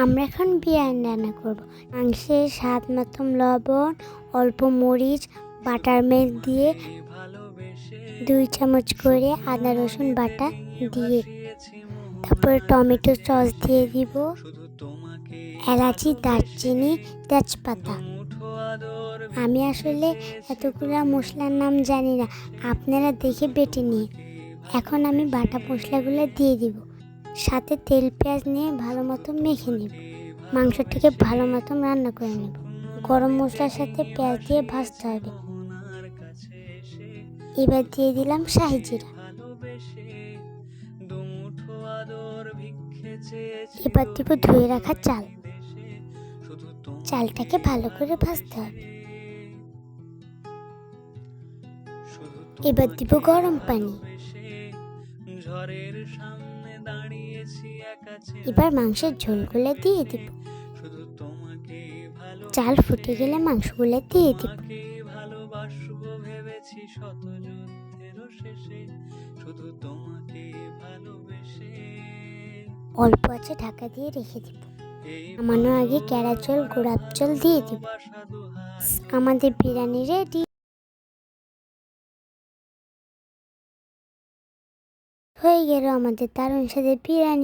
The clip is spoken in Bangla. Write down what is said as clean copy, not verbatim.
আমরা এখন বিরিয়ানি রান্না করব। মাংসে স্বাদ মতো লবণ, অল্প মরিচ, বাটার মেল্ট দিয়ে 2 চামচ করে আদা রসুন বাটা দিয়ে, তারপরে টমেটো সস দিয়ে দিব, এলাচি, দারচিনি, তেজপাতা। আমি আসলে এতগুলা মশলার নাম জানি না, আপনারা দেখে বেটে নিন। এখন আমি বাটা মশলাগুলো দিয়ে দিব, সাথে তেল পেঁয়াজ নিয়ে ভালো মতো মেখে নেব। মাংসটাকে ভালো মতো রান্না করে নেব। গরম মশলার সাথে পেঁয়াজ দিয়ে ভাজতে হবে। এবার দিয়ে দিলাম শাহি জিরা। এবার দিব ধুয়ে রাখা চাল। চালটাকে ভালো করে ভাজতে হবে। এবার দিব গরম পানি। এবার মাংসের ঝোলগুলো দিয়ে দিব। চাল ফুটে গেলে মাংসগুলো দিয়ে দিব। অল্প আছে ঢাকা দিয়ে রেখে দিব। নামানোর আগে কেরা জল, গোলাপ জল দিয়ে দিব। আমাদের বিরিয়ানি রেডি হয়ে গেল। আমাদের দারুণ স্বাদের বিরিয়ানি।